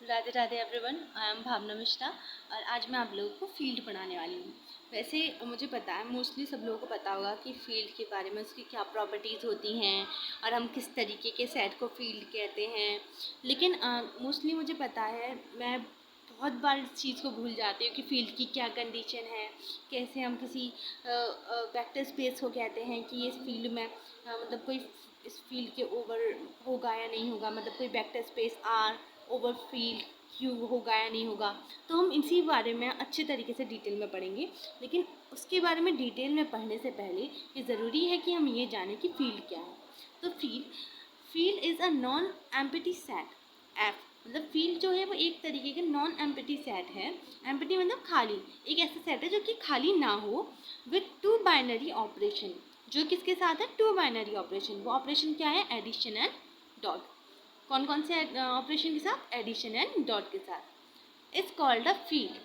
Radhe Radhe everyone, I am Bhavna Mishra और आज मैं आप लोगों को फील्ड पढ़ाने वाली हूँ। वैसे मुझे पता है, मोस्टली सब लोगों को पता होगा कि फील्ड के बारे में, उसकी क्या प्रॉपर्टीज़ होती हैं और हम किस तरीके के सेट को फील्ड कहते हैं। लेकिन मोस्टली मुझे पता है, मैं बहुत बार इस चीज़ को भूल जाती हूँ कि फील्ड की क्या कंडीशन है, कैसे हम किसी वेक्टर स्पेस को कहते हैं कि इस फील्ड में मतलब कोई इस फील्ड के ओवर होगा या नहीं होगा, मतलब कोई vector space are over field Q होगा या नहीं होगा। तो हम इसी बारे में अच्छे तरीके से डिटेल में पढ़ेंगे। लेकिन उसके बारे में डिटेल में पढ़ने से पहले ये ज़रूरी है कि हम ये जानें कि फील्ड क्या है। तो field is a non empty set. F मतलब फील्ड जो है वो एक तरीके का नॉन एम्प्टी सेट है। एम्प्टी मतलब खाली, एक ऐसा सेट है जो कि खाली ना हो, विथ टू बाइनरी ऑपरेशन। जो किसके साथ है? Two binary operation. वो ऑपरेशन क्या है? Addition and dot. कौन कौन से ऑपरेशन के साथ? एडिशन एंड डॉट के साथ। It's called a field.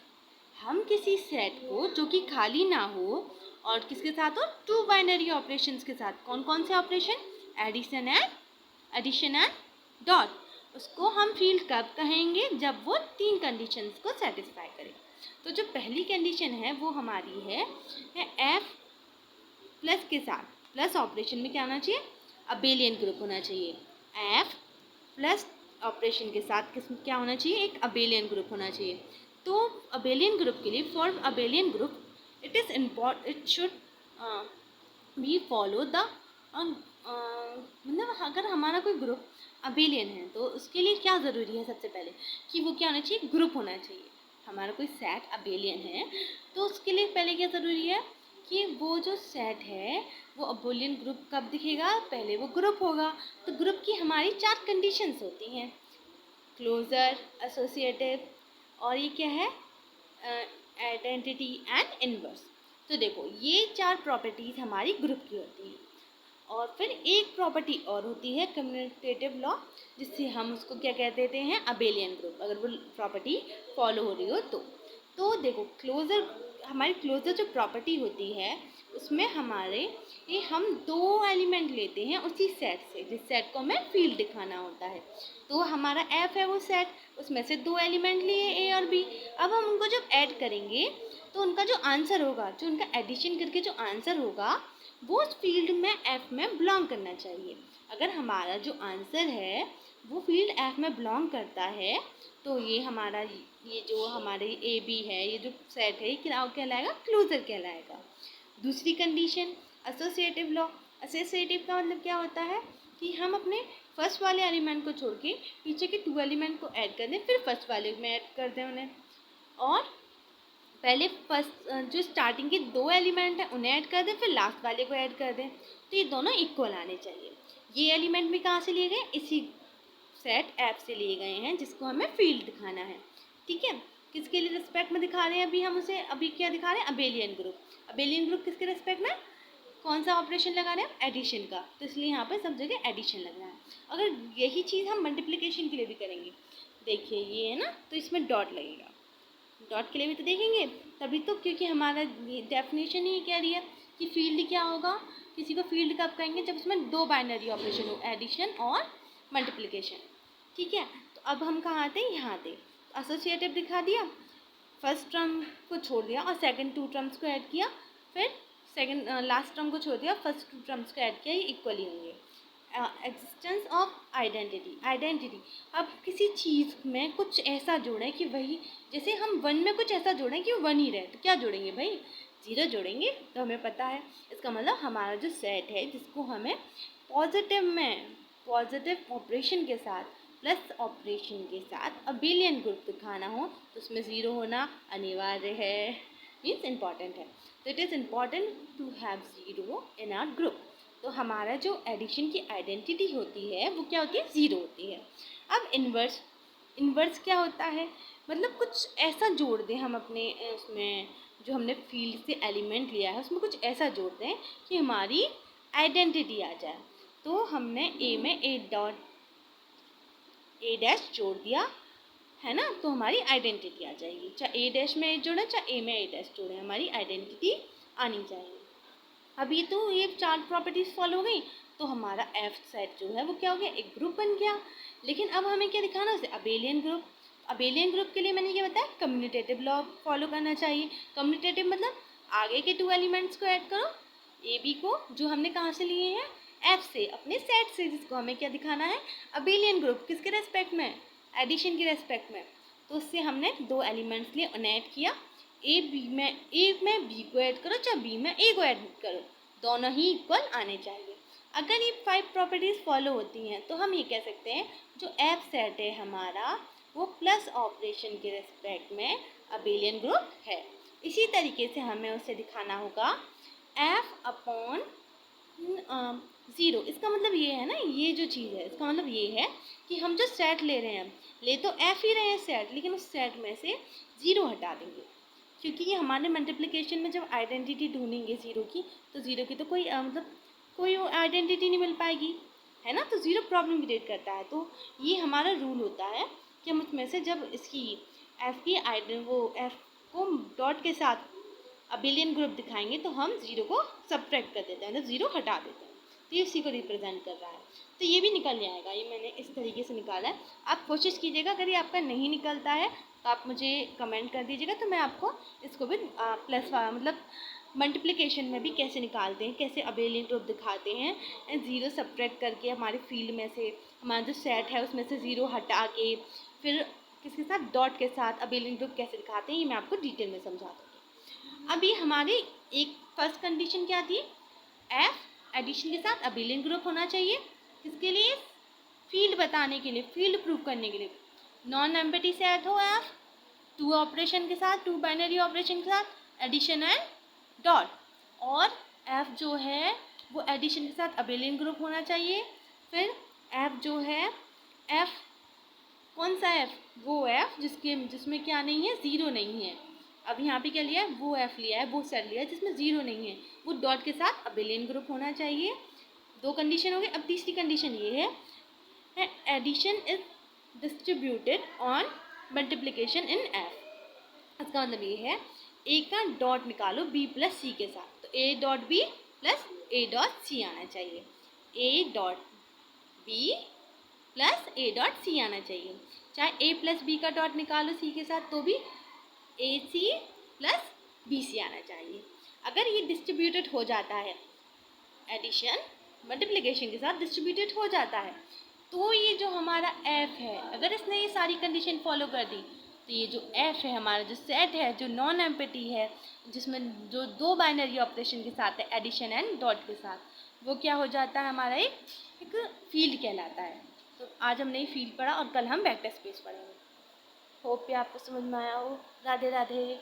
हम किसी सेट को जो कि खाली ना हो और किसके साथ हो? टू बाइनरी ऑपरेशंस के साथ। कौन कौन से ऑपरेशन? Addition and dot. उसको हम फील्ड कब कहेंगे? जब वो तीन कंडीशंस को सेटिस्फाई करे। तो जो पहली कंडीशन है वो हमारी है एफ प्लस के साथ। प्लस ऑपरेशन में क्या होना चाहिए? अबेलियन ग्रुप होना चाहिए। एफ प्लस ऑपरेशन के साथ क्या होना चाहिए? एक अबेलियन ग्रुप होना चाहिए। तो अबेलियन ग्रुप के लिए, for abelian group it should be follow the मतलब अगर हमारा कोई ग्रुप अबेलियन है तो उसके लिए क्या ज़रूरी है? सबसे पहले कि वो क्या होना चाहिए? ग्रुप होना चाहिए। हमारा कोई सेट अबेलियन है तो उसके लिए पहले क्या ज़रूरी है कि वो जो सेट है वो अबेलियन ग्रुप कब दिखेगा? पहले वो ग्रुप होगा। तो ग्रुप की हमारी चार कंडीशंस होती हैं, क्लोजर, एसोसिएटिव और ये क्या है? Identity and inverse. तो देखो, ये चार प्रॉपर्टीज़ हमारी ग्रुप की होती हैं। और फिर एक प्रॉपर्टी और होती है कम्यूटेटिव लॉ, जिससे हम उसको क्या कह देते हैं? अबेलियन ग्रुप, अगर वो प्रॉपर्टी फॉलो हो रही हो तो देखो, क्लोजर, हमारी क्लोजर जो प्रॉपर्टी होती है उसमें हम दो एलिमेंट लेते हैं उसी सेट से, जिस सेट को हमें फील्ड दिखाना होता है। तो हमारा एफ है वो सेट, उसमें से दो एलिमेंट लिए ए और बी। अब हम उनको जब ऐड करेंगे तो उनका जो आंसर होगा, जो उनका एडिशन करके जो आंसर होगा, वो उस फील्ड में एफ में बिलोंग करना चाहिए। अगर हमारा जो आंसर है वो फील्ड एफ में बिलोंग करता है तो ये जो हमारे ए बी है, ये जो सेट है, ये क्या कहलाएगा? क्लोजर कहलाएगा। दूसरी कंडीशन, एसोसिएटिव लॉ। एसोसिएटिव का मतलब क्या होता है कि हम अपने फर्स्ट वाले एलिमेंट को छोड़ के पीछे के टू एलिमेंट को ऐड कर दें, फिर फर्स्ट वाले में ऐड कर दें उन्हें, और पहले फर्स्ट जो स्टार्टिंग के दो एलिमेंट हैं उन्हें ऐड कर दें, फिर लास्ट वाले को ऐड कर दें। तो ये दोनों इक्वल आने चाहिए। ये एलिमेंट भी कहाँ से लिए गए? इसी सेट एफ से लिए गए हैं जिसको हमें फील्ड दिखाना है। ठीक है, किसके लिए रिस्पेक्ट में दिखा रहे हैं? अभी क्या दिखा रहे हैं? Abelian group. अबेलियन ग्रुप किसके रिस्पेक्ट में? कौन सा ऑपरेशन लगा रहे हैं? एडिशन का। तो इसलिए यहाँ पर सब जगह एडिशन लग रहा है। अगर यही चीज़ हम मल्टीप्लिकेशन के लिए भी करेंगे, देखिए ये है ना, तो इसमें डॉट लगेगा। डॉट के लिए भी तो देखेंगे तभी तो, क्योंकि हमारा डेफिनेशन ही कह रही है कि फील्ड क्या होगा। किसी को फील्ड कब कहेंगे? जब उसमें दो बाइनरी ऑपरेशन हो, एडिशन और मल्टीप्लिकेशन। ठीक है, तो अब हम कहाँ आते हैं? यहाँ आते। एसोसिएटिव दिखा दिया, फर्स्ट टर्म को छोड़ दिया और सेकंड टू टर्म्स को ऐड किया, फिर सेकंड लास्ट टर्म को छोड़ दिया, फर्स्ट टू टर्म्स को ऐड किया, ये इक्वली होंगे। Existence of identity. अब किसी चीज़ में कुछ ऐसा जोड़ें कि वही, जैसे हम वन में कुछ ऐसा जोड़ें कि वो वन ही रहे, तो क्या जोड़ेंगे भाई? जीरो जोड़ेंगे। तो हमें पता है, इसका मतलब हमारा जो सेट है जिसको हमें पॉजिटिव ऑपरेशन के साथ, प्लस ऑपरेशन के साथ अबेलियन ग्रुप दिखाना हो तो उसमें ज़ीरो होना अनिवार्य है, मीन्स इम्पॉर्टेंट है। तो it is important to have zero in our group. तो हमारा जो एडिशन की आइडेंटिटी होती है वो क्या होती है? ज़ीरो होती है। अब इन्वर्स क्या होता है? मतलब कुछ ऐसा जोड़ दें हम अपने उसमें, जो हमने फील्ड से एलिमेंट लिया है उसमें कुछ ऐसा जोड़ दें कि हमारी आइडेंटिटी आ जाए। तो हमने ए में ए डैश जोड़ दिया है ना, तो हमारी आइडेंटिटी आ जाएगी। चाहे ए डैश में ए जोड़े, चाहे ए में ए डैश जोड़े, हमारी आइडेंटिटी आनी चाहिए। अभी तो ये चार प्रॉपर्टीज फॉलो हो गई, तो हमारा एफ सेट जो है वो क्या हो गया? एक ग्रुप बन गया। लेकिन अब हमें क्या दिखाना है? उसे अबेलियन ग्रुप। अबेलियन ग्रुप के लिए मैंने ये बताया कम्यूटेटिव लॉ फॉलो करना चाहिए। कम्यूटेटिव मतलब आगे के 2 एलिमेंट्स को ऐड करो, ए बी को, जो हमने कहाँ से लिए हैं, एफ से, अपने सेट से, जिसको हमें क्या दिखाना है, अबेलियन ग्रुप, किसके रेस्पेक्ट में, एडिशन के रेस्पेक्ट में। तो उससे हमने 2 एलिमेंट्स लिए, उन्हें ऐड किया, ए में बी को ऐड करो, चाहे बी में ए को ऐड करो, दोनों ही इक्वल आने चाहिए। अगर ये 5 प्रॉपर्टीज़ फॉलो होती हैं तो हम ये कह सकते हैं जो एफ सेट है हमारा वो प्लस ऑपरेशन के रेस्पेक्ट में अबेलियन ग्रुप है। इसी तरीके से हमें उसे दिखाना होगा एफ अपॉन 0। इसका मतलब ये है ना, ये जो चीज़ है इसका मतलब ये है कि हम जो सेट ले रहे हैं, ले तो एफ ही रहे हैं सेट, लेकिन उस सेट में से 0 हटा देंगे, क्योंकि ये हमारे मल्टीप्लिकेशन में जब आइडेंटिटी ढूंढेंगे ज़ीरो की, तो ज़ीरो की तो कोई मतलब कोई आइडेंटिटी नहीं मिल पाएगी, है ना। तो ज़ीरो प्रॉब्लम क्रिएट करता है। तो ये हमारा रूल होता है कि हम उसमें से जब इसकी एफ की एफ को डॉट के साथ अबेलियन ग्रुप दिखाएंगे तो हम ज़ीरो को सब्ट्रैक्ट कर देते हैं, मतलब ज़ीरो हटा देते हैं। तो ये उसी को रिप्रेजेंट कर रहा है। तो ये भी निकल जाएगा, ये मैंने इस तरीके से निकाला है। आप कोशिश कीजिएगा, अगर ये आपका नहीं निकलता है तो आप मुझे कमेंट कर दीजिएगा, तो मैं आपको इसको भी प्लस मतलब मल्टीप्लिकेशन में भी कैसे निकालते हैं, कैसे अबेलियन ग्रुप दिखाते हैं, ज़ीरो सब्ट्रैक्ट करके हमारे फील्ड में से हमारा जो सेट है उसमें से ज़ीरो हटा के फिर किसके साथ, डॉट के साथ अबेलियन ग्रुप कैसे दिखाते हैं, ये मैं आपको डिटेल में समझा दूँगी। अभी हमारी एक फर्स्ट कंडीशन क्या थी, एफ एडिशन के साथ अबेलियन ग्रुप होना चाहिए, किसके लिए, फील्ड बताने के लिए, फील्ड प्रूव करने के लिए। नॉन एम्प्टी सेट हो एफ, 2 ऑपरेशन के साथ, 2 बाइनरी ऑपरेशन के साथ, एडिशन एंड डॉट, और एफ जो है वो एडिशन के साथ अबेलियन ग्रुप होना चाहिए। फिर एफ जो है, एफ कौन सा एफ, वो एफ जिसमें क्या नहीं है, ज़ीरो नहीं है। अब यहाँ पे क्या लिया है, वो एफ लिया है, वो सेट लिया है जिसमें ज़ीरो नहीं है, वो डॉट के साथ अबेलियन ग्रुप होना चाहिए। 2 कंडीशन हो गई। अब तीसरी कंडीशन ये है addition is distributed on multiplication in F. इसका मतलब ये है ए का डॉट निकालो बी प्लस सी के साथ, तो A dot B plus A dot C आना चाहिए, A dot B plus A dot C आना चाहिए। चाहे ए प्लस बी का डॉट निकालो सी के साथ तो भी ए सी प्लस बी सी आना चाहिए। अगर ये डिस्ट्रीब्यूटेड हो जाता है, एडिशन मल्टीप्लिकेशन के साथ डिस्ट्रीब्यूटेड हो जाता है, तो ये जो हमारा एफ है, अगर इसने ये सारी कंडीशन फॉलो कर दी, तो ये जो एफ है हमारा जो सेट है, जो नॉन एम्प्टी है, जिसमें जो 2 बाइनरी ऑपरेशन के साथ है, एडिशन एंड डॉट के साथ, वो क्या हो जाता है, हमारा एक फील्ड कहलाता है। तो आज हमने ये फील्ड पढ़ा और कल हम वेक्टर स्पेस पढ़ेंगे। होप ये आपको समझ में आया हो। राधे राधे।